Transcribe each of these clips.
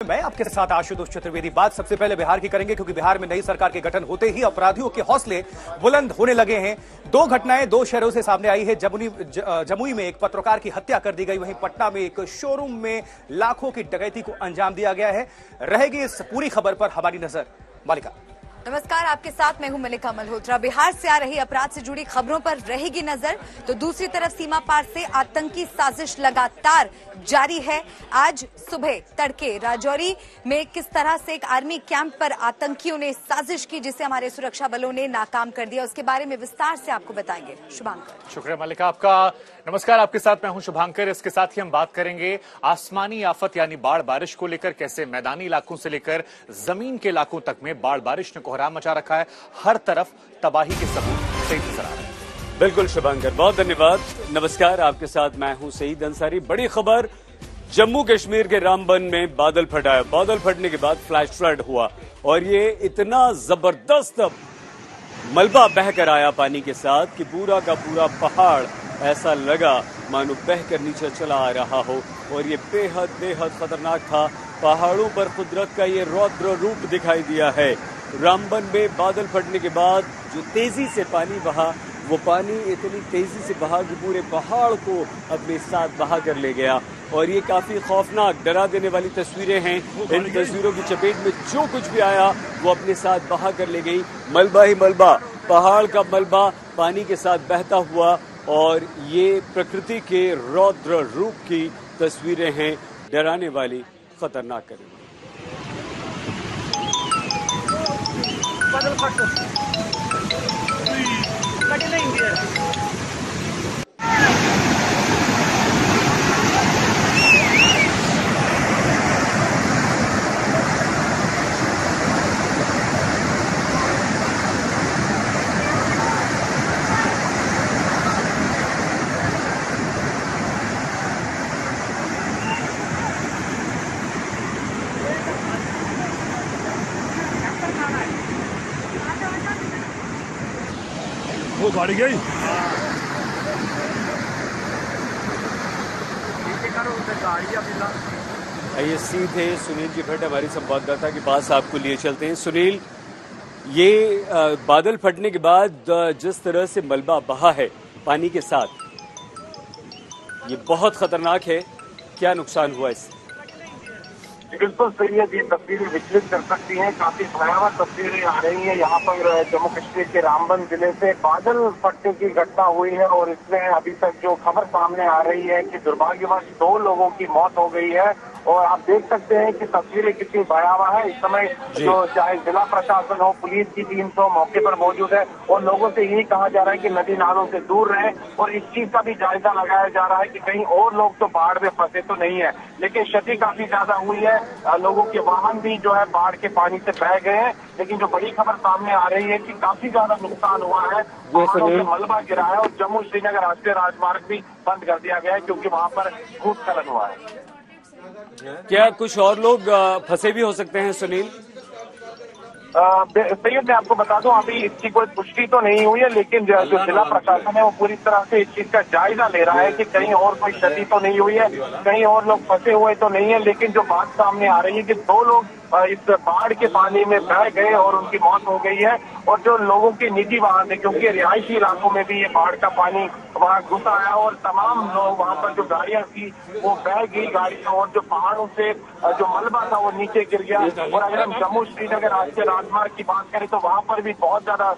मैं आपके साथ आशुतोष चतुर्वेदी। बात सबसे पहले बिहार की करेंगे क्योंकि बिहार में नई सरकार के गठन होते ही अपराधियों के हौसले बुलंद होने लगे हैं। दो घटनाएं दो शहरों से सामने आई है। जमुई में एक पत्रकार की हत्या कर दी गई, वहीं पटना में एक शोरूम में लाखों की डकैती को अंजाम दिया गया है। रहेगी इस पूरी खबर पर हमारी नजर। मालिका, नमस्कार, आपके साथ मैं हूं मलिका मल्होत्रा। बिहार से आ रही अपराध से जुड़ी खबरों पर रहेगी नजर, तो दूसरी तरफ सीमा पार से आतंकी साजिश लगातार जारी है। आज सुबह तड़के राजौरी में किस तरह से एक आर्मी कैंप पर आतंकियों ने साजिश की, जिसे हमारे सुरक्षा बलों ने नाकाम कर दिया, उसके बारे में विस्तार से आपको बताएंगे शुभांकर। शुक्रिया मलिका आपका। नमस्कार, आपके साथ मैं हूं शुभांकर। इसके साथ ही हम बात करेंगे आसमानी आफत यानी बाढ़ बारिश को लेकर, कैसे मैदानी इलाकों से लेकर जमीन के इलाकों तक में बाढ़ बारिश ने कोहराम मचा रखा है। हर तरफ तबाही के सबूत सही नजर आ रहे हैं। बिल्कुल शुभांकर, बहुत धन्यवाद। नमस्कार, आपके साथ मैं हूं सईद अंसारी। बड़ी खबर, जम्मू कश्मीर के रामबन में बादल फटा। बादल फटने के बाद फ्लैश फ्लड हुआ और ये इतना जबरदस्त मलबा बहकर आया पानी के साथ कि पूरा का पूरा पहाड़ ऐसा लगा मानो बहकर नीचे चला आ रहा हो। और ये बेहद बेहद खतरनाक था। पहाड़ों पर कुदरत का ये रौद्र रूप दिखाई दिया है। रामबन में बादल फटने के बाद जो तेजी से पानी बहा, वो पानी इतनी तेजी से बहा कि पूरे पहाड़ को अपने साथ बहा कर ले गया। और ये काफी खौफनाक, डरा देने वाली तस्वीरें हैं। इन तस्वीरों की चपेट में जो कुछ भी आया वो अपने साथ बहा कर ले गई। मलबा ही मलबा, पहाड़ का मलबा पानी के साथ बहता हुआ। और ये प्रकृति के रौद्र रूप की तस्वीरें हैं, डराने वाली, खतरनाक करने वो गाड़ी गई। आइए सीधे सुनील जी भट्ट हमारी संवाददाता के पास आपको लिए चलते हैं। सुनील, ये बादल फटने के बाद जिस तरह से मलबा बहा है पानी के साथ, ये बहुत खतरनाक है। क्या नुकसान हुआ इससे? बिल्कुल सही है, ये तस्वीरें विचलित कर सकती हैं। काफी भयावह तस्वीरें आ रही हैं। यहाँ पर जम्मू कश्मीर के रामबन जिले से बादल फटने की घटना हुई है और इसमें अभी तक जो खबर सामने आ रही है कि दुर्भाग्यवश 2 लोगों की मौत हो गई है। और आप देख सकते हैं कि तस्वीरें कितनी भयावह है। इस समय जो चाहे जिला प्रशासन हो, पुलिस की टीम तो मौके पर मौजूद है और लोगों से यही कहा जा रहा है कि नदी नालों से दूर रहें। और इस चीज का भी जायजा लगाया जा रहा है कि कहीं और लोग तो बाढ़ में फंसे तो नहीं है। लेकिन क्षति काफी ज्यादा हुई है। लोगों के वाहन भी जो है बाढ़ के पानी से बह गए हैं। लेकिन जो बड़ी खबर सामने आ रही है कि काफी ज्यादा नुकसान हुआ है। पहाड़ों से मलबा गिरा है और जम्मू श्रीनगर राष्ट्रीय राजमार्ग भी बंद कर दिया गया है क्योंकि वहां पर भूस्खलन हुआ है। क्या कुछ और लोग फंसे भी हो सकते हैं सुनील? सैयद, मैं आपको बता दूं, अभी इसकी कोई पुष्टि तो नहीं हुई है, लेकिन जो जिला प्रशासन है वो पूरी तरह से इस चीज का जायजा ले रहा है कि कहीं और कोई क्षति तो नहीं हुई है, कहीं और लोग फंसे हुए तो नहीं है। लेकिन जो बात सामने आ रही है कि 2 लोग इस बाढ़ के पानी में बह गए और उनकी मौत हो गई है। और जो लोगों के निजी वाहन है, क्योंकि रिहायशी इलाकों में भी ये बाढ़ का पानी वहाँ घुस आया और तमाम लोग वहाँ पर जो गाड़ियां थी वो बह गई गाड़ियां। और जो पहाड़ों से जो मलबा था वो नीचे गिर गया। और अगर हम जम्मू श्रीनगर राष्ट्रीय राजमार्ग की बात करें तो वहाँ पर भी बहुत ज्यादा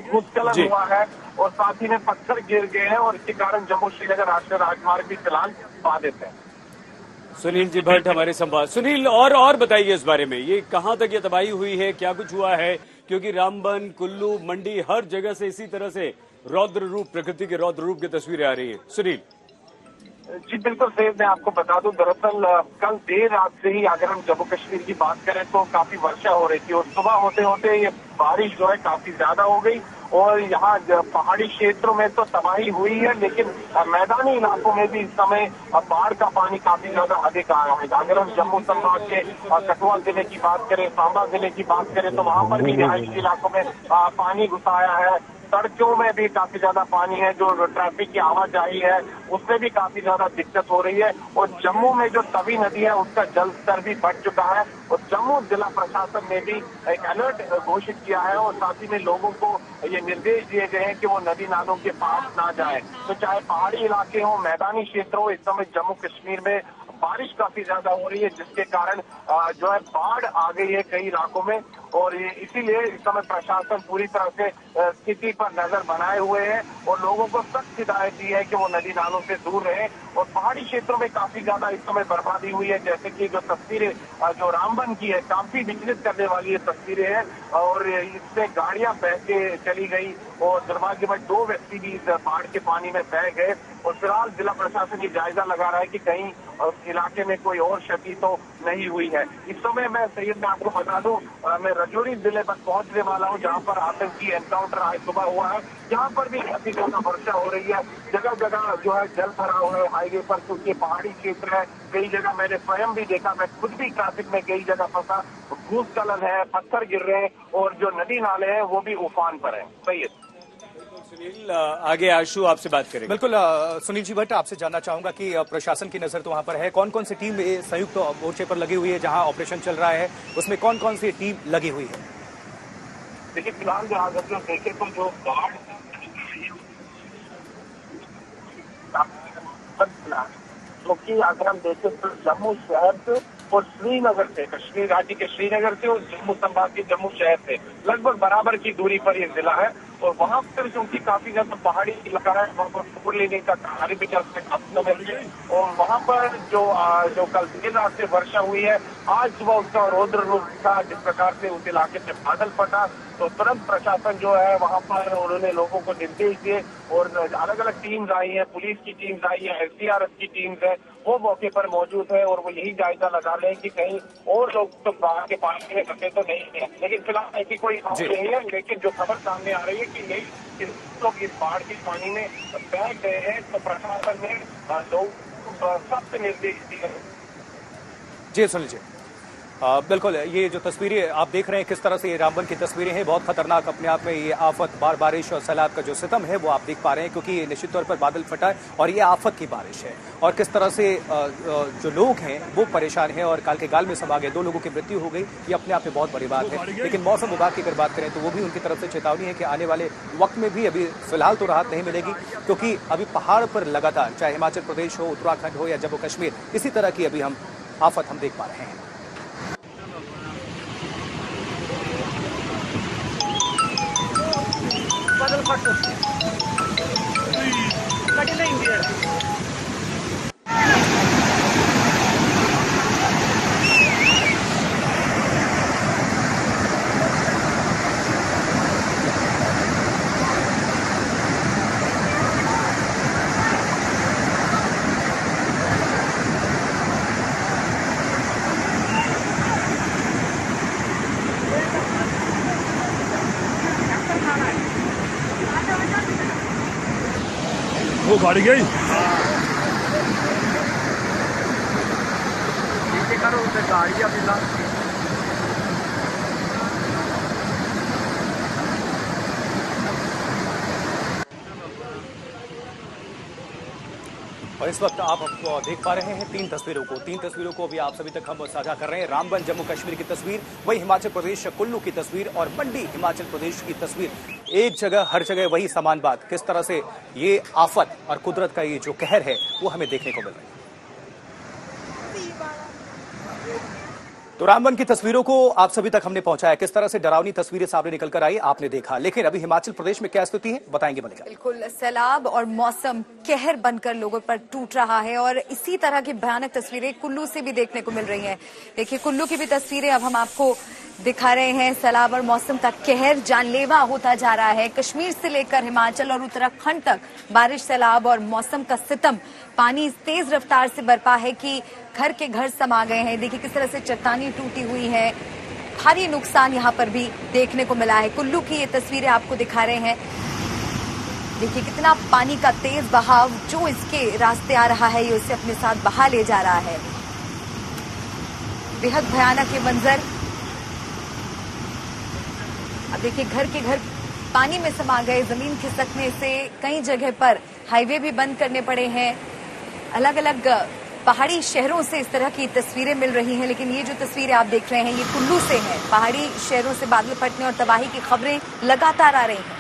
भूस्खलन हुआ है और साथ ही में पत्थर गिर गए हैं और इसके कारण जम्मू श्रीनगर राष्ट्रीय राजमार्ग भी फिलहाल बाधित है। सुनील जी भट्ट हमारे संवाद। सुनील, और बताइए इस बारे में, ये कहां तक ये तबाही हुई है, क्या कुछ हुआ है? क्योंकि रामबन, कुल्लू, मंडी, हर जगह से इसी तरह से रौद्र रूप, प्रकृति के रौद्र रूप की तस्वीरें आ रही हैं। सुनील जी बिल्कुल सही, मैं आपको बता दूं, दरअसल कल देर रात से ही अगर हम जम्मू कश्मीर की बात करें तो काफी वर्षा हो रही थी और सुबह होते होते ये बारिश जो है काफी ज्यादा हो गई। और यहाँ पहाड़ी क्षेत्रों में तो तबाही हुई है, लेकिन मैदानी इलाकों में भी इस समय बाढ़ का पानी काफी ज्यादा अधिक आ रहा है। अगर हम जम्मू संभाग के कठुआ जिले की बात करें, सांबा जिले की बात करें तो वहाँ पर भी रिहायशी इलाकों में पानी घुस आया है। सड़कों में भी काफी ज्यादा पानी है, जो ट्रैफिक की आवाजाही है उसमें भी काफी ज्यादा दिक्कत हो रही है। और जम्मू में जो तवी नदी है उसका जल स्तर भी बढ़ चुका है और जम्मू जिला प्रशासन ने भी एक अलर्ट घोषित किया है और साथ ही में लोगों को ये निर्देश दिए गए हैं कि वो नदी नालों के पास ना जाए। तो चाहे पहाड़ी इलाके हो, मैदानी क्षेत्र हो, इस समय जम्मू कश्मीर में बारिश काफी ज्यादा हो रही है जिसके कारण जो है बाढ़ आ गई है कई इलाकों में और इसीलिए इस समय प्रशासन पूरी तरह से स्थिति पर नजर बनाए हुए है और लोगों को सख्त हिदायत दी है कि वो नदी नालों से दूर रहे। और पहाड़ी क्षेत्रों में काफी ज्यादा इस समय बर्बादी हुई है, जैसे कि जो तस्वीरें जो रामबन की है काफी विचलित करने वाली ये तस्वीरें हैं और इससे गाड़ियां बह के चली गई और दुर्भाग्यवश 2 व्यक्ति भी इस बाढ़ के पानी में बह गए। और फिलहाल जिला प्रशासन ये जायजा लगा रहा है कि कहीं इलाके में कोई और क्षति तो नहीं हुई है। इस समय मैं सैयद में आपको बता दूं, मैं रजौरी जिले पर पहुंचने वाला हूं जहां पर आतंकी एनकाउंटर आज सुबह हुआ है। यहाँ पर भी काफी ज्यादा वर्षा हो रही है, जगह जगह जो है जल भरा हुआ है हाईवे पर, क्योंकि पहाड़ी क्षेत्र है। कई जगह मैंने स्वयं भी देखा, मैं खुद भी ट्रैफिक में कई जगह फंसा, भूस्खलन है, पत्थर गिर रहे हैं और जो नदी नाले हैं वो भी उफान पर है। सैयद सुनील, आगे आशु आपसे बात करेंगे। बिल्कुल सुनील जी भट्ट, आपसे जानना चाहूंगा कि प्रशासन की नजर तो वहां पर है, कौन कौन सी टीम संयुक्त मोर्चे पर लगी हुई है, जहां ऑपरेशन चल रहा है उसमें कौन कौन सी टीम लगी हुई है? देखिए फिलहाल अगर जो देखे तो जो बाढ़ क्योंकि अगर हम देखें तो जम्मू शहर से और श्रीनगर से, कश्मीर राज्य के श्रीनगर से और जम्मू संभाग के जम्मू शहर से लगभग बराबर की दूरी पर यह जिला है और वहां पर क्योंकि काफी ज्यादा पहाड़ी इलाका है, वहां पर टूर लेने का कार्य भी चलता है काफी समय और वहां पर जो कल देर रात से वर्षा हुई है, आज सुबह उसका रौद्र रूप था जिस प्रकार से उस इलाके से बादल फटा। तो तुरंत प्रशासन जो है वहां पर उन्होंने लोगों को निर्देश दिए और अलग अलग टीम्स आई है, पुलिस की टीम्स आई है, एसडीआरएफ की टीम्स है, वो मौके पर मौजूद है और वो यही जायजा लगा रहे हैं कि कहीं और लोग तो बाढ़ के पानी में फंसे तो नहीं है। लेकिन फिलहाल ऐसी कोई खबर नहीं है, लेकिन जो खबर सामने आ रही है कि यही लोग इस बाढ़ के पानी में बह गए हैं तो प्रशासन ने लोगों को सख्त निर्देश दिए। जी सुनील जी, बिल्कुल, ये जो तस्वीरें आप देख रहे हैं किस तरह से ये रामबन की तस्वीरें हैं, बहुत खतरनाक अपने आप में ये आफत, बारिश और सैलाब का जो सितम है वो आप देख पा रहे हैं, क्योंकि निश्चित तौर पर बादल फटा है और ये आफत की बारिश है और किस तरह से जो लोग हैं वो परेशान हैं और काल के गाल में समा गए। 2 लोगों की मृत्यु हो गई, ये अपने आप में बहुत बड़ी बात है। लेकिन मौसम विभाग की अगर बात करें तो वो भी उनकी तरफ से चेतावनी है कि आने वाले वक्त में भी अभी फिलहाल तो राहत नहीं मिलेगी, क्योंकि अभी पहाड़ पर लगातार चाहे हिमाचल प्रदेश हो, उत्तराखंड हो या जम्मू कश्मीर, इसी तरह की अभी हम आफत हम देख पा रहे हैं। बादल फट इंडिया वो गाड़ी गई करो गाड़ी अभी और इस वक्त आप देख पा रहे हैं 3 तस्वीरों को अभी आप सभी तक हम साझा कर रहे हैं। रामबन जम्मू कश्मीर की तस्वीर, वही हिमाचल प्रदेश कुल्लू की तस्वीर और मंडी हिमाचल प्रदेश की तस्वीर। एक जगह हर जगह वही समान बात, किस तरह से ये आफत और कुदरत का ये जो कहर है वो हमें देखने को मिल रहा है। तो रामबन की तस्वीरों को आप सभी तक हमने पहुंचाया, किस तरह से डरावनी तस्वीरें सामने निकलकर आई आपने देखा। लेकिन अभी हिमाचल प्रदेश में क्या स्थिति है बताएंगे मलिका। बिल्कुल, सैलाब और मौसम कहर बनकर लोगों पर टूट रहा है और इसी तरह की भयानक तस्वीरें कुल्लू से भी देखने को मिल रही हैं। देखिए कुल्लू की भी तस्वीरें अब हम आपको दिखा रहे हैं। सैलाब और मौसम का कहर जानलेवा होता जा रहा है। कश्मीर से लेकर हिमाचल और उत्तराखंड तक बारिश, सैलाब और मौसम का सितम, पानी तेज रफ्तार से बरपा है कि घर के घर समा गए हैं। देखिए किस तरह से चट्टानी टूटी हुई है, भारी नुकसान यहाँ पर भी देखने को मिला है। कुल्लू की ये तस्वीरें आपको दिखा रहे हैं। देखिए कितना पानी का तेज बहाव जो इसके रास्ते आ रहा है, ये उसे अपने साथ बहा ले जा रहा है। बेहद भयानक ये मंजर। अब देखिए घर के घर पानी में समा गए। जमीन खिसकने से कई जगह पर हाईवे भी बंद करने पड़े हैं। अलग अलग पहाड़ी शहरों से इस तरह की तस्वीरें मिल रही हैं, लेकिन ये जो तस्वीरें आप देख रहे हैं ये कुल्लू से हैं। पहाड़ी शहरों से बादल फटने और तबाही की खबरें लगातार आ रही हैं।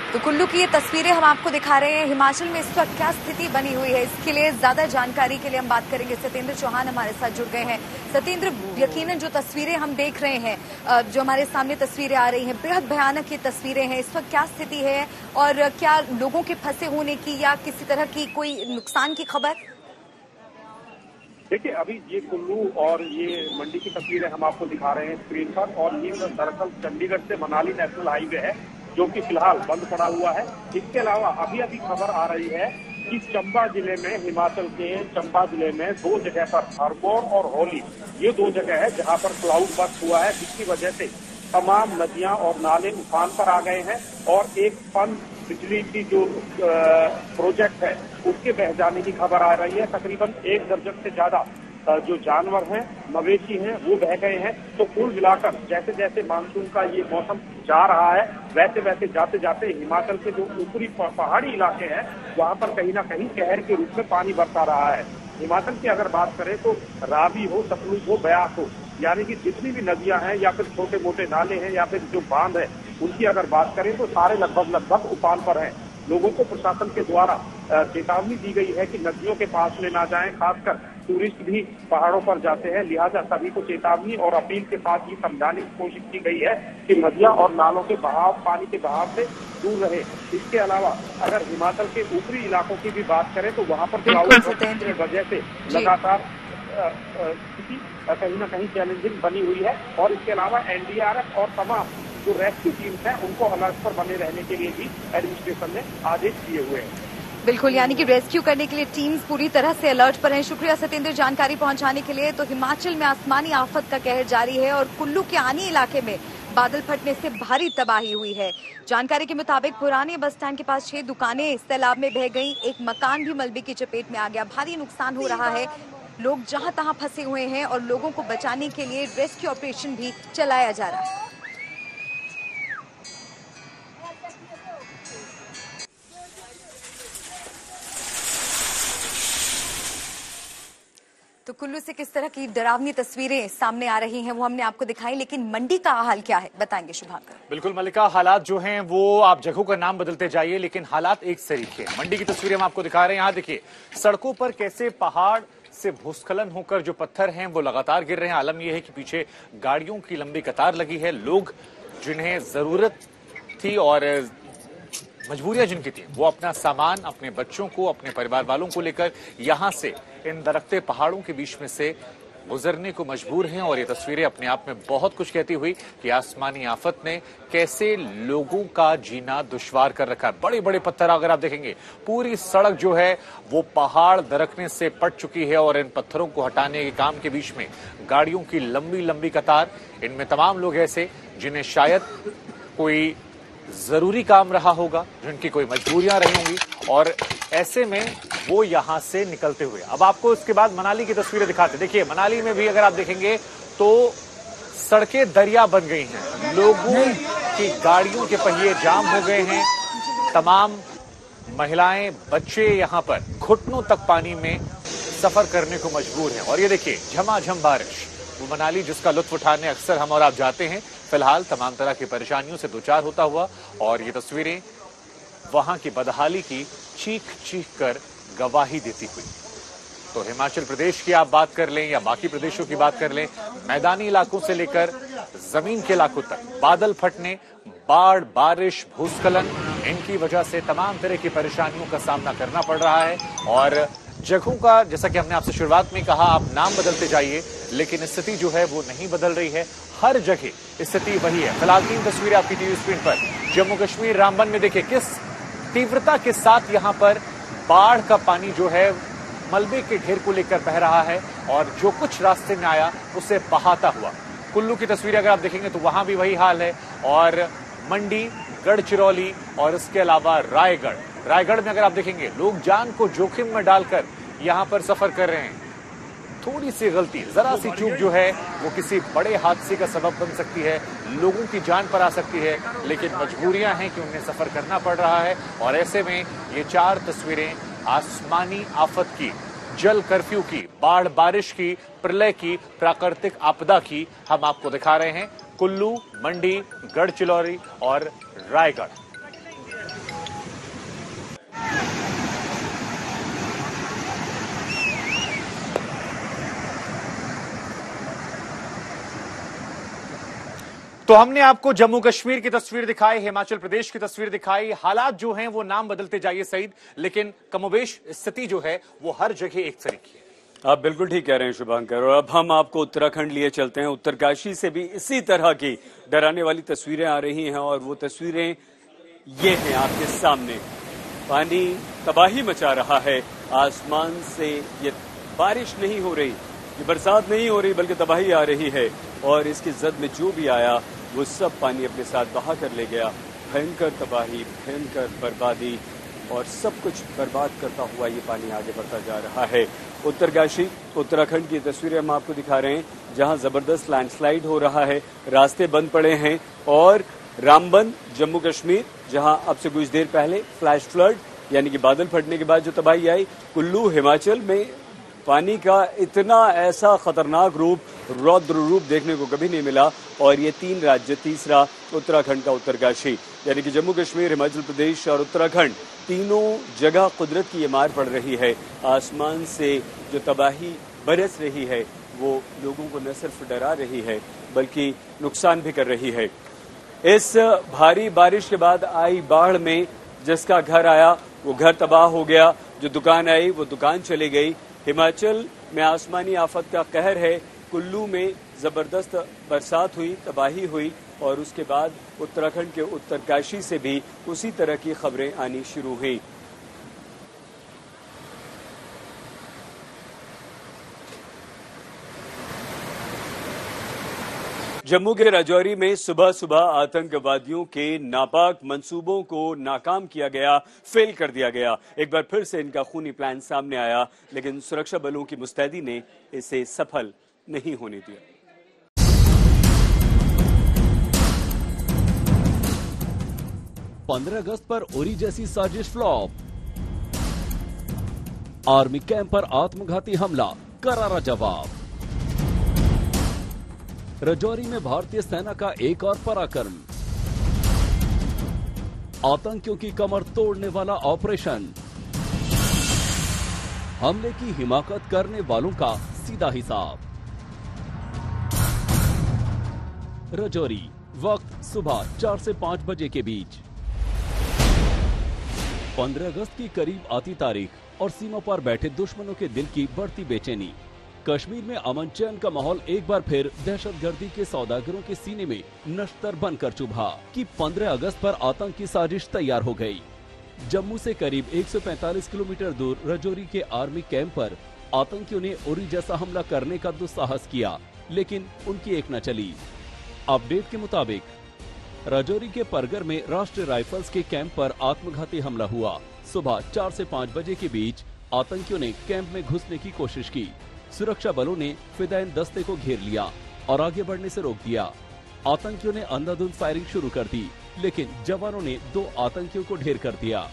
तो कुल्लू की ये तस्वीरें हम आपको दिखा रहे हैं। हिमाचल में इस वक्त क्या स्थिति बनी हुई है, इसके लिए ज्यादा जानकारी के लिए हम बात करेंगे। सत्येंद्र चौहान हमारे साथ जुड़ गए हैं। सत्येंद्र, यकीनन जो तस्वीरें हम देख रहे हैं, जो हमारे सामने तस्वीरें आ रही हैं, बेहद भयानक ये तस्वीरें हैं। इस वक्त क्या स्थिति है और क्या लोगों के फंसे होने की या किसी तरह की कोई नुकसान की खबर? देखिए, अभी ये कुल्लू और ये मंडी की तस्वीरें हम आपको दिखा रहे हैं स्क्रीन पर, और ये दरअसल चंडीगढ़ से मनाली नेशनल हाईवे है जो कि फिलहाल बंद पड़ा हुआ है। इसके अलावा अभी अभी खबर आ रही है कि चंबा जिले में, हिमाचल के चंबा जिले में 2 जगह पर, हरमौर और होली, ये 2 जगह है जहां पर क्लाउड बर्स्ट हुआ है, जिसकी वजह से तमाम नदियां और नाले उफान पर आ गए हैं और एक पन बिजली की जो प्रोजेक्ट है उसके बह जाने की खबर आ रही है। तकरीबन 1 दर्जन से ज्यादा जो जानवर हैं, मवेशी हैं, वो बह गए हैं। तो कुल मिलाकर जैसे जैसे मानसून का ये मौसम जा रहा है, वैसे वैसे जाते जाते हिमाचल के जो ऊपरी पहाड़ी इलाके हैं वहां पर कहीं ना कहीं कहर के रूप में पानी बरसा रहा है। हिमाचल की अगर बात करें तो रावी हो, सतलुज हो, ब्यास हो, यानी कि जितनी भी नदियां हैं या फिर छोटे मोटे नाले हैं या फिर जो बांध है, उनकी अगर बात करें तो सारे लगभग उफान पर हैं। लोगों को प्रशासन के द्वारा चेतावनी दी गई है कि नदियों के पास में ना जाएं, खासकर टूरिस्ट भी पहाड़ों पर जाते हैं, लिहाजा सभी को चेतावनी और अपील के साथ ये समझाने की कोशिश की गई है कि नदियां और नालों के बहाव, पानी के बहाव से दूर रहे। इसके अलावा अगर हिमाचल के ऊपरी इलाकों की भी बात करें तो वहां पर की वजह से लगातार स्थिति कहीं ना कहीं चैलेंजिंग बनी हुई है। और इसके अलावा एनडीआरएफ और तमाम जो रेस्क्यू टीम्स हैं उनको अलर्ट पर बने रहने के लिए भी एडमिनिस्ट्रेशन ने आदेश दिए हुए हैं। बिल्कुल, यानी कि रेस्क्यू करने के लिए टीम्स पूरी तरह से अलर्ट पर हैं। शुक्रिया सत्येंद्र जानकारी पहुंचाने के लिए। तो हिमाचल में आसमानी आफत का कहर जारी है और कुल्लू के आनी इलाके में बादल फटने से भारी तबाही हुई है। जानकारी के मुताबिक पुराने बस स्टैंड के पास 6 दुकानें इस तालाब में बह गईं। एक मकान भी मलबे की चपेट में आ गया। भारी नुकसान हो रहा है। लोग जहां तहां फंसे हुए हैं और लोगों को बचाने के लिए रेस्क्यू ऑपरेशन भी चलाया जा रहा है। तो कुल्लू से किस तरह की डरावनी तस्वीरें सामने आ रही हैं वो हमने आपको दिखाई, लेकिन मंडी का हाल क्या है बताएंगे शुभांकर। बिल्कुल मल्लिका, हालात जो हैं वो आप जगहों का नाम बदलते जाइए लेकिन हालात एक तरीके हैं। मंडी की तस्वीरें हम आपको दिखा रहे हैं। यहाँ देखिए सड़कों पर कैसे पहाड़ से भूस्खलन होकर जो पत्थर हैं वो लगातार गिर रहे हैं। आलम यह है कि पीछे गाड़ियों की लंबी कतार लगी है। लोग जिन्हें जरूरत थी और मजबूरियां जिनकी थी वो अपना सामान, अपने बच्चों को, अपने परिवार वालों को लेकर यहां से इन दरख्ते पहाड़ों के बीच में से गुजरने को मजबूर हैं। और ये तस्वीरें अपने आप में बहुत कुछ कहती हुई कि आसमानी आफत ने कैसे लोगों का जीना दुश्वार कर रखा है। बड़े बड़े पत्थर अगर आप देखेंगे, पूरी सड़क जो है वो पहाड़ दरकने से पट चुकी है और इन पत्थरों को हटाने के काम के बीच में गाड़ियों की लंबी लंबी कतार। इनमें तमाम लोग ऐसे जिन्हें शायद कोई जरूरी काम रहा होगा, जिनकी कोई मजबूरियां रही होंगी और ऐसे में वो यहां से निकलते हुए। अब आपको इसके बाद मनाली की तस्वीरें दिखाते। देखिए मनाली में भी अगर आप देखेंगे तो सड़कें दरिया बन गई हैं। लोगों की गाड़ियों के पहिए जाम हो गए हैं। तमाम महिलाएं, बच्चे यहां पर घुटनों तक पानी में सफर करने को मजबूर हैं। और ये देखिए झमाझम बारिश, वो मनाली जिसका लुत्फ उठाने अक्सर हम और आप जाते हैं, फिलहाल तमाम तरह की परेशानियों से दो-चार होता हुआ। और ये तस्वीरें वहां की बदहाली की चीख चीख कर गवाही देती हुई। तो हिमाचल प्रदेश की आप बात कर लें या बाकी प्रदेशों की बात कर लें, मैदानी इलाकों से लेकर जमीन के इलाकों तक बादल फटने, बाढ़, बारिश, भूस्खलन, इनकी वजह से तमाम तरह की परेशानियों का सामना करना पड़ रहा है। और जगहों का, जैसा कि हमने आपसे शुरुआत में कहा, आप नाम बदलते जाइए लेकिन स्थिति जो है वो नहीं बदल रही है। हर जगह स्थिति वही है। फिलहाल 3 तस्वीरें आपकी टीवी स्क्रीन पर। जम्मू कश्मीर रामबन में देखिए किस तीव्रता के साथ यहां पर बाढ़ का पानी जो है मलबे के ढेर को लेकर बह रहा है और जो कुछ रास्ते में आया उसे बहाता हुआ। कुल्लू की तस्वीरें अगर आप देखेंगे तो वहां भी वही हाल है। और मंडी, गढ़चिरौली और इसके अलावा रायगढ़ में अगर आप देखेंगे लोग जान को जोखिम में डालकर यहां पर सफर कर रहे हैं। थोड़ी सी गलती, जरा सी चूक जो है वो किसी बड़े हादसे का सबब बन सकती है, लोगों की जान पर आ सकती है। लेकिन मजबूरियां हैं कि उन्हें सफर करना पड़ रहा है और ऐसे में ये 4 तस्वीरें आसमानी आफत की, जल कर्फ्यू की, बाढ़ बारिश की, प्रलय की, प्राकृतिक आपदा की हम आपको दिखा रहे हैं। कुल्लू, मंडी, गढ़चिरौली और रायगढ़। तो हमने आपको जम्मू कश्मीर की तस्वीर दिखाई, हिमाचल प्रदेश की तस्वीर दिखाई। हालात जो हैं वो नाम बदलते जाइए सईद, लेकिन कमोबेश स्थिति जो है वो हर जगह एक तरीके है। आप बिल्कुल ठीक कह रहे हैं शुभांकर। और अब हम आपको उत्तराखंड लिए चलते हैं। उत्तरकाशी से भी इसी तरह की डराने वाली तस्वीरें आ रही हैं और वो तस्वीरें ये हैं आपके सामने। पानी तबाही मचा रहा है, आसमान से ये बारिश नहीं हो रही, ये बरसात नहीं हो रही, बल्कि तबाही आ रही है। और इसकी जद में जो भी आया वो सब पानी अपने साथ बहा कर ले गया। भयंकर तबाही, भयंकर बर्बादी और सब कुछ बर्बाद करता हुआ ये पानी आगे बढ़ता जा रहा है। उत्तरकाशी, उत्तराखंड की तस्वीरें हम आपको दिखा रहे हैं, जहां जबरदस्त लैंडस्लाइड हो रहा है, रास्ते बंद पड़े हैं। और रामबन, जम्मू कश्मीर, जहां अब से कुछ देर पहले फ्लैश फ्लड यानी कि बादल फटने के बाद जो तबाही आई, कुल्लू, हिमाचल में पानी का इतना ऐसा खतरनाक रूप, रौद्र रूप देखने को कभी नहीं मिला। और ये 3 राज्य, तीसरा उत्तराखंड का उत्तरकाशी, यानी कि जम्मू कश्मीर, हिमाचल प्रदेश और उत्तराखंड, तीनों जगह कुदरत की ये मार पड़ रही है। आसमान से जो तबाही बरस रही है वो लोगों को न सिर्फ डरा रही है बल्कि नुकसान भी कर रही है। इस भारी बारिश के बाद आई बाढ़ में जिसका घर आया वो घर तबाह हो गया, जो दुकान आई वो दुकान चली गई। हिमाचल में आसमानी आफत का कहर है, कुल्लू में जबरदस्त बरसात हुई, तबाही हुई। और उसके बाद उत्तराखंड के उत्तरकाशी से भी उसी तरह की खबरें आनी शुरू हुई। जम्मू के राजौरी में सुबह सुबह आतंकवादियों के नापाक मंसूबों को नाकाम किया गया, फेल कर दिया गया। एक बार फिर से इनका खूनी प्लान सामने आया, लेकिन सुरक्षा बलों की मुस्तैदी ने इसे सफल नहीं होने दिया। 15 अगस्त पर उरी जैसी साजिश फ्लॉप, आर्मी कैंप पर आत्मघाती हमला, करारा जवाब। राजौरी में भारतीय सेना का एक और पराक्रम, आतंकियों की कमर तोड़ने वाला ऑपरेशन, हमले की हिमाकत करने वालों का सीधा हिसाब। राजौरी, वक्त सुबह 4 से 5 बजे के बीच। 15 अगस्त की करीब आती तारीख और सीमा पर बैठे दुश्मनों के दिल की बढ़ती बेचैनी। कश्मीर में अमन चैन का माहौल एक बार फिर दहशतगर्दी के सौदागरों के सीने में नश्तर बनकर चुभा कि 15 अगस्त पर आतंक की साजिश तैयार हो गई। जम्मू से करीब 145 किलोमीटर दूर राजौरी के आर्मी कैंप पर आतंकियों ने उरी जैसा हमला करने का दुस्साहस किया, लेकिन उनकी एक न चली। अपडेट के मुताबिक राजौरी के परगर में राष्ट्रीय राइफल्स के कैंप पर आत्मघाती हमला हुआ। सुबह 4 से 5 बजे के बीच आतंकियों ने कैंप में घुसने की कोशिश की। सुरक्षा बलों ने फिदायन दस्ते को घेर लिया और आगे बढ़ने से रोक दिया। आतंकियों ने अंधाधुंध फायरिंग शुरू कर दी, लेकिन जवानों ने 2 आतंकियों को ढेर कर दिया।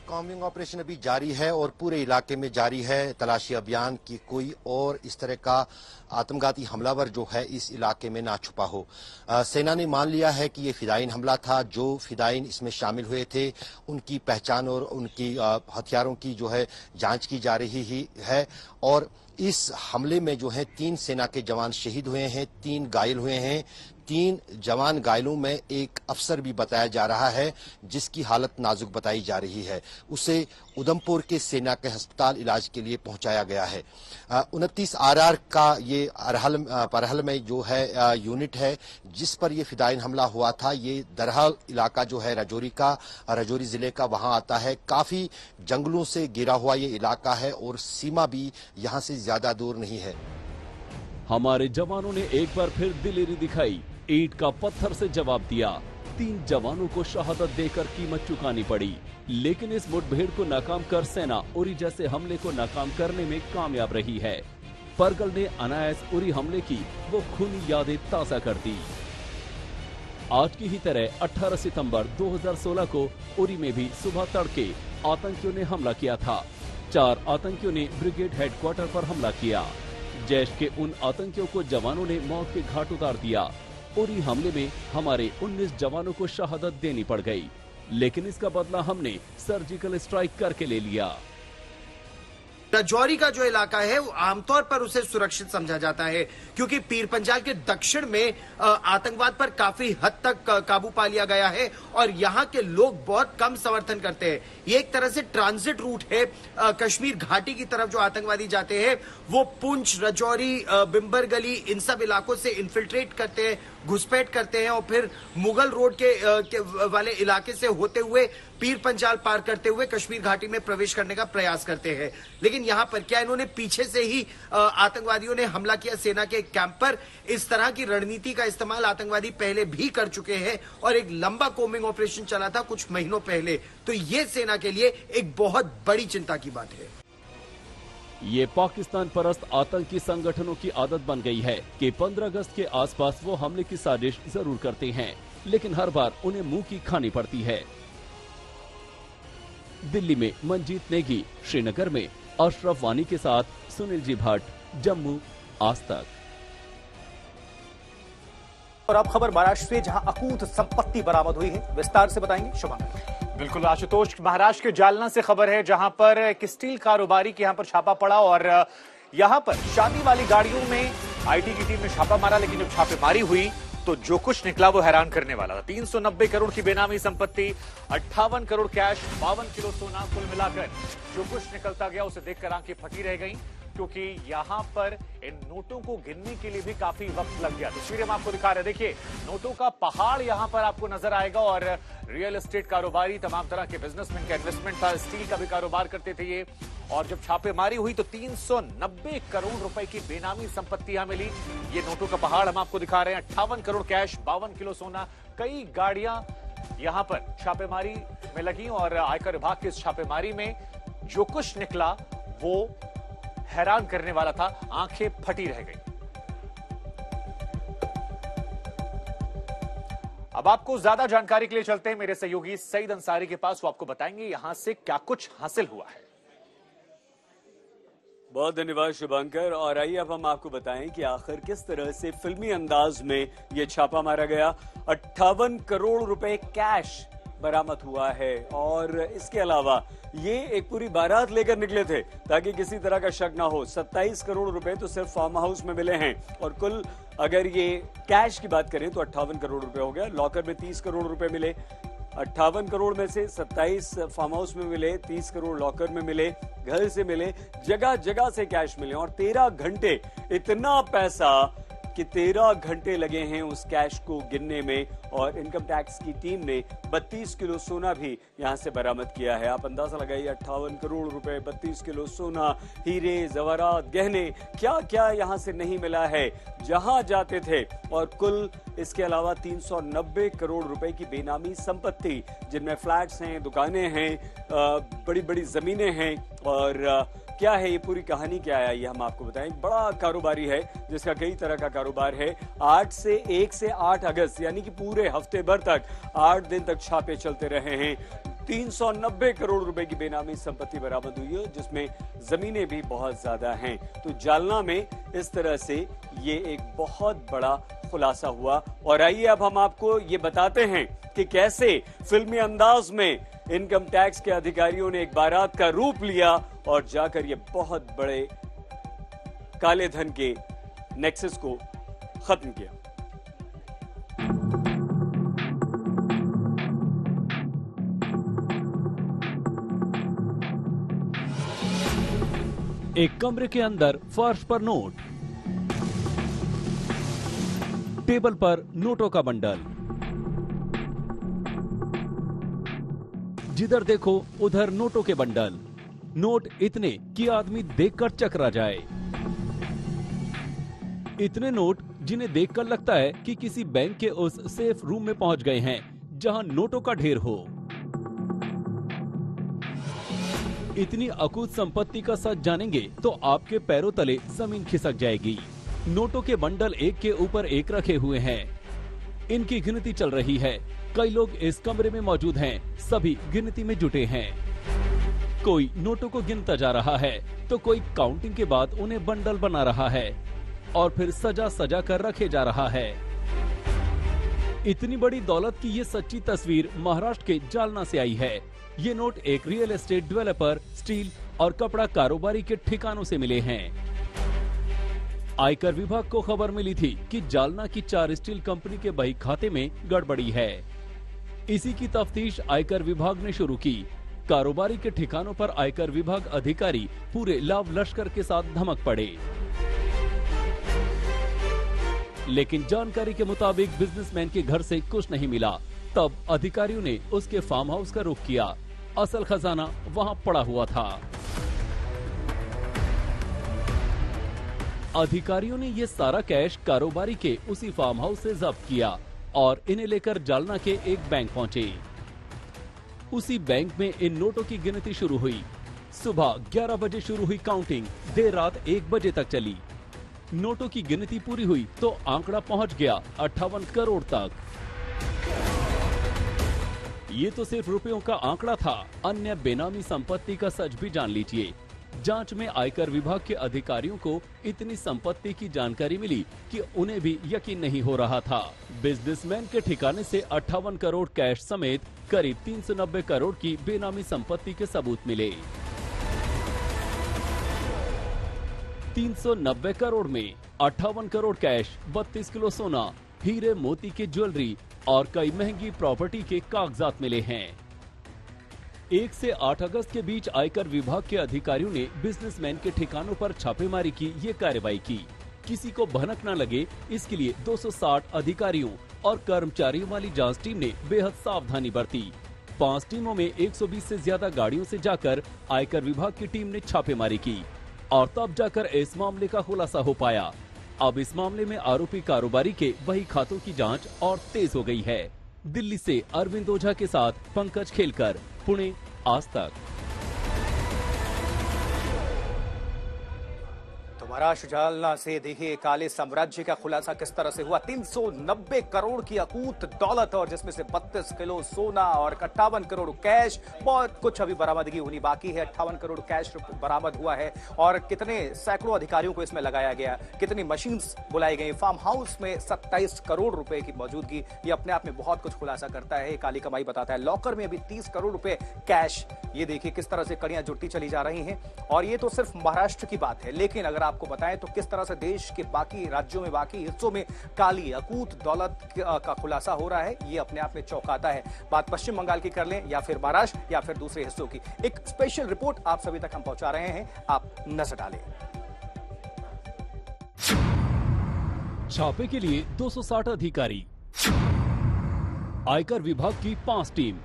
कॉम्बिंग ऑपरेशन अभी जारी है और पूरे इलाके में जारी है तलाशी अभियान की कोई और इस तरह का आत्मघाती हमलावर जो है इस इलाके में ना छुपा हो। सेना ने मान लिया है कि ये फिदायन हमला था। जो फिदायन इसमें शामिल हुए थे उनकी पहचान और उनकी हथियारों की जो है जांच की जा रही ही है। और इस हमले में जो है 3 सेना के जवान शहीद हुए हैं, 3 घायल हुए हैं। 3 जवान घायलों में एक अफसर भी बताया जा रहा है जिसकी हालत नाजुक बताई जा रही है। उसे उधमपुर के सेना के अस्पताल इलाज के लिए पहुंचाया गया है। 29 RR का ये परहल में जो है यूनिट है जिस पर ये फिदायन हमला हुआ था। ये दरहल इलाका जो है राजौरी जिले का वहां आता है। काफी जंगलों से घिरा हुआ ये इलाका है और सीमा भी यहां से ज्यादा दूर नहीं है। हमारे जवानों ने एक बार फिर दिलेरी दिखाई, ईंट का पत्थर से जवाब दिया। 3 जवानों को शहादत देकर कीमत चुकानी पड़ी। लेकिन इस मुठभेड़ को नाकाम कर सेना उरी जैसे हमले को नाकाम करने में कामयाब रही है। परगल ने अनायास उरी हमले की वो खूनी यादें ताजा कर दी। आज की ही तरह 18 सितंबर 2016 को उरी में भी सुबह तड़के आतंकियों ने हमला किया था। 4 आतंकियों ने ब्रिगेड हेडक्वार्टर पर हमला किया। जैश के उन आतंकियों को जवानों ने मौत के घाट उतार दिया। उरी हमले में हमारे 19 जवानों को शहादत देनी पड़ गई, लेकिन इसका बदला हमने सर्जिकल स्ट्राइक करके ले लिया। राजौरी का जो इलाका है वो आमतौर पर उसे सुरक्षित समझा जाता है, क्योंकि पीर पंजाल के दक्षिण में आतंकवाद पर काफी हद तक काबू पा लिया गया है और यहाँ के लोग बहुत कम समर्थन करते हैं। ये एक तरह से ट्रांजिट रूट है। कश्मीर घाटी की तरफ जो आतंकवादी जाते हैं वो पुंछ, राजौरी, बिम्बर गली, इन सब इलाकों से इन्फिल्ट्रेट करते हैं, घुसपैठ करते हैं और फिर मुगल रोड के वाले इलाके से होते हुए पीर पंजाल पार करते हुए कश्मीर घाटी में प्रवेश करने का प्रयास करते हैं। लेकिन यहाँ पर क्या इन्होंने पीछे से ही आतंकवादियों ने हमला किया सेना के कैंप पर। इस तरह की रणनीति का इस्तेमाल आतंकवादी पहले भी कर चुके हैं और एक लंबा कोम्बिंग ऑपरेशन चला था कुछ महीनों पहले। तो ये सेना के लिए एक बहुत बड़ी चिंता की बात है। ये पाकिस्तान परस्त आतंकी संगठनों की आदत बन गई है कि 15 अगस्त के आसपास वो हमले की साजिश जरूर करते हैं, लेकिन हर बार उन्हें मुंह की खानी पड़ती है। दिल्ली में मंजीत नेगी, श्रीनगर में अशरफ वानी के साथ सुनील जी भट्ट, जम्मू, आज तक। और अब खबर महाराष्ट्र से, जहां अकूत संपत्ति बरामद हुई है, विस्तार से बताएंगे शुभांकर। बिल्कुल आशुतोष, महाराष्ट्र के जालना से खबर है, जहां पर एक स्टील कारोबारी के यहां पर छापा पड़ा और यहां पर शादी वाली गाड़ियों में आईटी की टीम ने छापा मारा। लेकिन जब छापेमारी हुई तो जो कुछ निकला वो हैरान करने वाला था। 390 करोड़ की बेनामी संपत्ति, 58 करोड़ कैश, 52 किलो सोना, कुल मिलाकर जो कुछ निकलता गया उसे देखकर आंखें फटी रह गईं, क्योंकि यहां पर इन नोटों को गिनने के लिए भी काफी वक्त लग गया। तस्वीरें हम आपको दिखा रहे हैं, देखिए नोटों का पहाड़ यहां पर आपको नजर आएगा। और रियल एस्टेट कारोबारी, तमाम तरह के बिजनेसमैन का इन्वेस्टमेंट था, स्टील का भी कारोबार करते थे ये। और जब छापेमारी हुई तो 390 करोड़ रुपए की बेनामी संपत्ति यहां मिली। ये नोटों का पहाड़ हम आपको दिखा रहे हैं, 58 करोड़ कैश, 52 किलो सोना, कई गाड़ियां यहां पर छापेमारी में लगी। और आयकर विभाग की इस छापेमारी में जो कुछ निकला वो हैरान करने वाला था, आंखें फटी रह गई। अब आपको ज्यादा जानकारी के लिए चलते हैं मेरे सहयोगी सईद अंसारी के पास, वो आपको बताएंगे यहां से क्या कुछ हासिल हुआ है। बहुत धन्यवाद शुभांकर। और आइए अब हम आपको बताएं कि आखिर किस तरह से फिल्मी अंदाज में यह छापा मारा गया। 58 करोड़ रुपए कैश बरामद हुआ है और इसके अलावा ये एक पूरी बारात लेकर निकले थे ताकि किसी तरह का शक ना हो। 27 करोड़ रुपए तो सिर्फ फार्म हाउस में मिले हैं और कुल अगर ये कैश की बात करें तो 58 करोड़ रुपए हो गया। लॉकर में 30 करोड़ रुपए मिले। 58 करोड़ में से 27 फार्म हाउस में मिले, 30 करोड़ लॉकर में मिले, घर से मिले, जगह जगह से कैश मिले। और 13 घंटे, इतना पैसा कि 13 घंटे लगे हैं उस कैश को गिनने में। और इनकम टैक्स की टीम ने 32 किलो सोना भी यहां से बरामद किया है। आप अंदाजा लगाइए, 58 करोड़ रुपए, 32 किलो सोना, हीरे, जवारात, गहने, क्या क्या यहां से नहीं मिला है जहां जाते थे। और कुल इसके अलावा 390 करोड़ रुपए की बेनामी संपत्ति, जिनमें फ्लैट्स हैं, दुकानें हैं, बड़ी बड़ी जमीनें हैं। और क्या है ये पूरी कहानी, क्या है ये हम आपको बताएं। बड़ा कारोबारी है जिसका कई तरह का कारोबार है। 1 से 8 अगस्त यानी कि पूरे हफ्ते भर तक, 8 दिन तक छापे चलते रहे हैं। 390 करोड़ रुपए की बेनामी संपत्ति बरामद हुई है, जिसमें जमीनें भी बहुत ज्यादा हैं। तो जालना में इस तरह से ये एक बहुत बड़ा खुलासा हुआ। और आइए अब हम आपको ये बताते हैं कि कैसे फिल्मी अंदाज में इनकम टैक्स के अधिकारियों ने एक बारात का रूप लिया और जाकर ये बहुत बड़े काले धन के नेक्सस को खत्म किया। एक कमरे के अंदर फर्श पर नोट, टेबल पर नोटों का बंडल, जिधर देखो उधर नोटों के बंडल। नोट इतने कि आदमी देखकर चकरा जाए। इतने नोट जिन्हें देखकर लगता है कि किसी बैंक के उस सेफ रूम में पहुंच गए हैं जहां नोटों का ढेर हो। इतनी अकूत संपत्ति का सच जानेंगे तो आपके पैरों तले जमीन खिसक जाएगी। नोटों के बंडल एक के ऊपर एक रखे हुए हैं। इनकी गिनती चल रही है। कई लोग इस कमरे में मौजूद हैं। सभी गिनती में जुटे हैं। कोई नोटों को गिनता जा रहा है तो कोई काउंटिंग के बाद उन्हें बंडल बना रहा है और फिर सजा सजा कर रखे जा रहा है। इतनी बड़ी दौलत की ये सच्ची तस्वीर महाराष्ट्र के जालना से आई है। ये नोट एक रियल एस्टेट डेवलपर, स्टील और कपड़ा कारोबारी के ठिकानों से मिले हैं। आयकर विभाग को खबर मिली थी कि जालना की 4 स्टील कंपनी के बही खाते में गड़बड़ी है। इसी की तफ्तीश आयकर विभाग ने शुरू की। कारोबारी के ठिकानों पर आयकर विभाग अधिकारी पूरे लाव लश्कर के साथ धमक पड़े। लेकिन जानकारी के मुताबिक बिजनेसमैन के घर से कुछ नहीं मिला। तब अधिकारियों ने उसके फार्म हाउस का रुख किया। असल खजाना वहां पड़ा हुआ था। अधिकारियों ने ये सारा कैश कारोबारी के उसी फार्म हाउस से जब्त किया और इन्हें लेकर जालना के एक बैंक पहुंचे। उसी बैंक में इन नोटों की गिनती शुरू हुई। सुबह 11 बजे शुरू हुई काउंटिंग, देर रात 1 बजे तक चली। नोटों की गिनती पूरी हुई तो आंकड़ा पहुंच गया 58 करोड़ तक। ये तो सिर्फ रुपयों का आंकड़ा था। अन्य बेनामी संपत्ति का सच भी जान लीजिए। जांच में आयकर विभाग के अधिकारियों को इतनी संपत्ति की जानकारी मिली कि उन्हें भी यकीन नहीं हो रहा था। बिजनेसमैन के ठिकाने से 58 करोड़ कैश समेत करीब 390 करोड़ की बेनामी संपत्ति के सबूत मिले। 390 करोड़ में 58 करोड़ कैश, 32 किलो सोना, हीरे मोती की ज्वेलरी और कई महंगी प्रॉपर्टी के कागजात मिले हैं। 1 से 8 अगस्त के बीच आयकर विभाग के अधिकारियों ने बिजनेसमैन के ठिकानों पर छापेमारी की ये कार्रवाई की। किसी को भनक न लगे इसके लिए 260 अधिकारियों और कर्मचारियों वाली जांच टीम ने बेहद सावधानी बरती। 5 टीमों में 120 से ज्यादा गाड़ियों से जाकर आयकर विभाग की टीम ने छापेमारी की और तब जाकर इस मामले का खुलासा हो पाया। अब इस मामले में आरोपी कारोबारी के बही खातों की जांच और तेज हो गई है। दिल्ली से अरविंद ओझा के साथ पंकज खेलकर, पुणे, आज तक। महाराष्ट्र जालना से देखिए काले साम्राज्य का खुलासा किस तरह से हुआ। 390 करोड़ की अकूत दौलत और जिसमें से 32 किलो सोना और 58 करोड़ कैश, बहुत कुछ अभी बरामदगी होनी बाकी है। 58 करोड़ कैश बरामद हुआ है और कितने सैकड़ों अधिकारियों को इसमें लगाया गया, कितनी मशीन्स बुलाई गई। फार्म हाउस में 27 करोड़ रुपए की मौजूदगी, ये अपने आप में बहुत कुछ खुलासा करता है, काली कमाई बताता है। लॉकर में अभी 30 करोड़ रुपए कैश, ये देखिए किस तरह से कड़ियां जुड़ती चली जा रही हैं। और ये तो सिर्फ महाराष्ट्र की बात है, लेकिन अगर आपको बताएं तो किस तरह से देश के बाकी राज्यों में, बाकी हिस्सों में काली अकूत दौलत का खुलासा हो रहा है, ये अपने आप में चौंकाता है। बात पश्चिम बंगाल की कर लें या फिर महाराष्ट्र या फिर दूसरे हिस्सों की, एक स्पेशल रिपोर्ट आप सभी तक हम पहुंचा रहे हैं, आप नजर डालें। छापे के लिए 260 अधिकारी, आयकर विभाग की 5 टीम,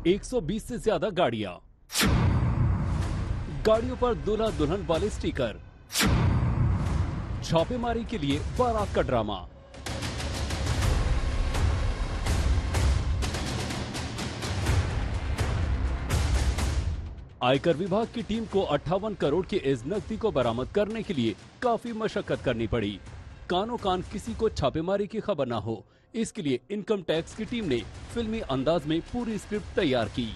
120 से ज्यादा गाड़ियां, गाड़ियों पर दूल्हा दुल्हन वाले स्टिकर, छापेमारी के लिए बारात का ड्रामा। आयकर विभाग की टीम को 58 करोड़ की इस नकदी को बरामद करने के लिए काफी मशक्कत करनी पड़ी। कानों कान किसी को छापेमारी की खबर न हो, इसके लिए इनकम टैक्स की टीम ने फिल्मी अंदाज में पूरी स्क्रिप्ट तैयार की।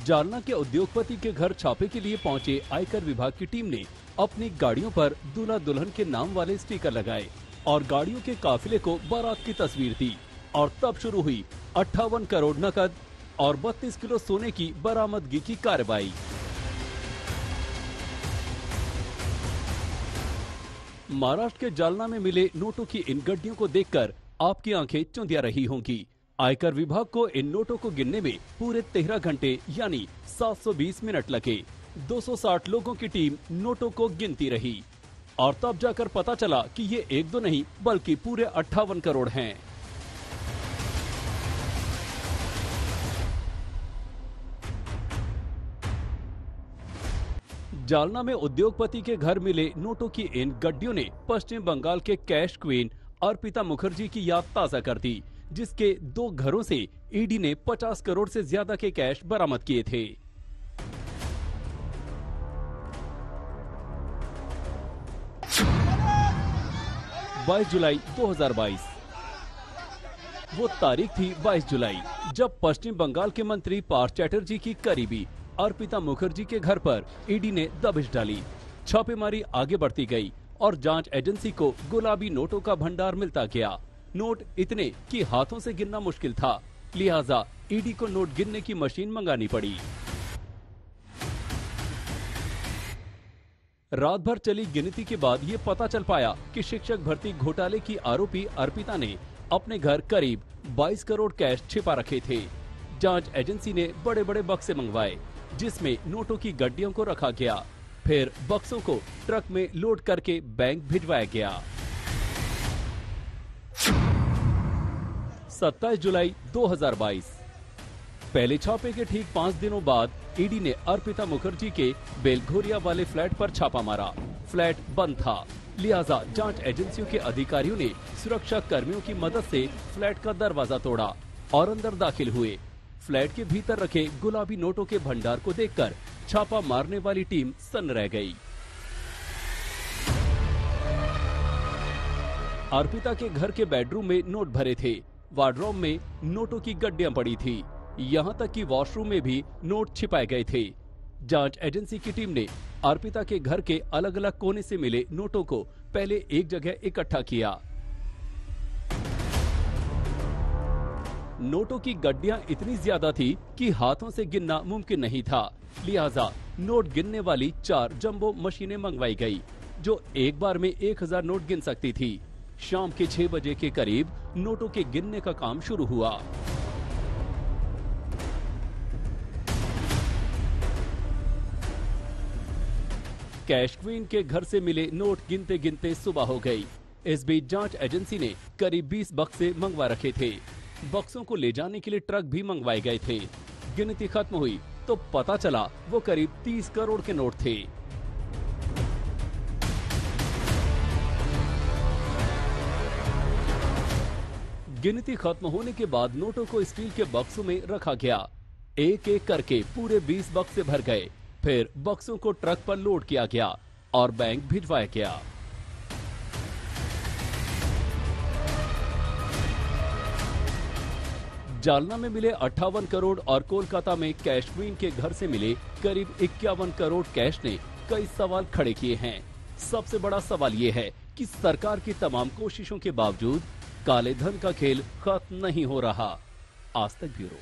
जालना के उद्योगपति के घर छापे के लिए पहुंचे आयकर विभाग की टीम ने अपनी गाड़ियों पर दूल्हा दुल्हन के नाम वाले स्टिकर लगाए और गाड़ियों के काफिले को बारात की तस्वीर दी और तब शुरू हुई 58 करोड़ नकद और 32 किलो सोने की बरामदगी की कार्रवाई। महाराष्ट्र के जालना में मिले नोटों की इन गड्डियों को देखकर आपकी आंखें चौंधिया रही होंगी। आयकर विभाग को इन नोटों को गिनने में पूरे 13 घंटे यानी 720 मिनट लगे। 260 लोगों की टीम नोटों को गिनती रही और तब जाकर पता चला कि ये 1-2 नहीं बल्कि पूरे 58 करोड़ हैं। जालना में उद्योगपति के घर मिले नोटों की इन गड्डियों ने पश्चिम बंगाल के कैश क्वीन अर्पिता मुखर्जी की याद ताजा कर दी, जिसके 2 घरों से ईडी ने 50 करोड़ से ज्यादा के कैश बरामद किए थे। बाईस जुलाई 2022 वो तारीख थी 22 जुलाई जब पश्चिम बंगाल के मंत्री पार्थ चैटर्जी की करीबी अर्पिता मुखर्जी के घर पर ईडी ने दबिश डाली। छापेमारी आगे बढ़ती गई और जांच एजेंसी को गुलाबी नोटों का भंडार मिलता गया। नोट इतने कि हाथों से गिनना मुश्किल था, लिहाजा ईडी को नोट गिनने की मशीन मंगानी पड़ी। रात भर चली गिनती के बाद ये पता चल पाया कि शिक्षक भर्ती घोटाले की आरोपी अर्पिता ने अपने घर करीब 22 करोड़ कैश छिपा रखे थे। जांच एजेंसी ने बड़े बड़े बक्से मंगवाए, जिसमें नोटों की गड्डियों को रखा गया। फिर बक्सों को ट्रक में लोड करके बैंक भिजवाया गया। 27 जुलाई 2022 पहले छापे के ठीक 5 दिनों बाद ईडी ने अर्पिता मुखर्जी के बेलघोरिया वाले फ्लैट पर छापा मारा। फ्लैट बंद था, लिहाजा जांच एजेंसियों के अधिकारियों ने सुरक्षा कर्मियों की मदद से फ्लैट का दरवाजा तोड़ा और अंदर दाखिल हुए। फ्लैट के भीतर रखे गुलाबी नोटों के भंडार को देखकर छापा मारने वाली टीम सन्न रह गई। अर्पिता के घर के बेडरूम में नोट भरे थे, वार्डरोब में नोटों की गड्डियां पड़ी थी, यहां तक कि वॉशरूम में भी नोट छिपाए गए थे। जांच एजेंसी की टीम ने अर्पिता के घर के अलग अलग कोने से मिले नोटों को पहले एक जगह इकट्ठा किया। नोटों की गड्डियां इतनी ज्यादा थी कि हाथों से गिनना मुमकिन नहीं था, लिहाजा नोट गिनने वाली 4 जंबो मशीनें मंगवाई गई, जो एक बार में 1000 नोट गिन सकती थी। शाम के 6 बजे के करीब नोटों के गिनने का काम शुरू हुआ। कैश क्वीन के घर से मिले नोट गिनते गिनते सुबह हो गई। इस बीच जांच एजेंसी ने करीब 20 बक्से मंगवा रखे थे। बक्सों को ले जाने के लिए ट्रक भी मंगवाए गए थे। गिनती खत्म हुई तो पता चला वो करीब 30 करोड़ के नोट थे। गिनती खत्म होने के बाद नोटों को स्टील के बक्सों में रखा गया। एक एक करके पूरे 20 बक्से भर गए। फिर बक्सों को ट्रक पर लोड किया गया और बैंक भिजवाया गया। जालना में मिले 58 करोड़ और कोलकाता में कैश क्वीन के घर से मिले करीब 51 करोड़ कैश ने कई सवाल खड़े किए हैं। सबसे बड़ा सवाल ये है कि सरकार की तमाम कोशिशों के बावजूद काले धन का खेल खत्म नहीं हो रहा। आज तक ब्यूरो।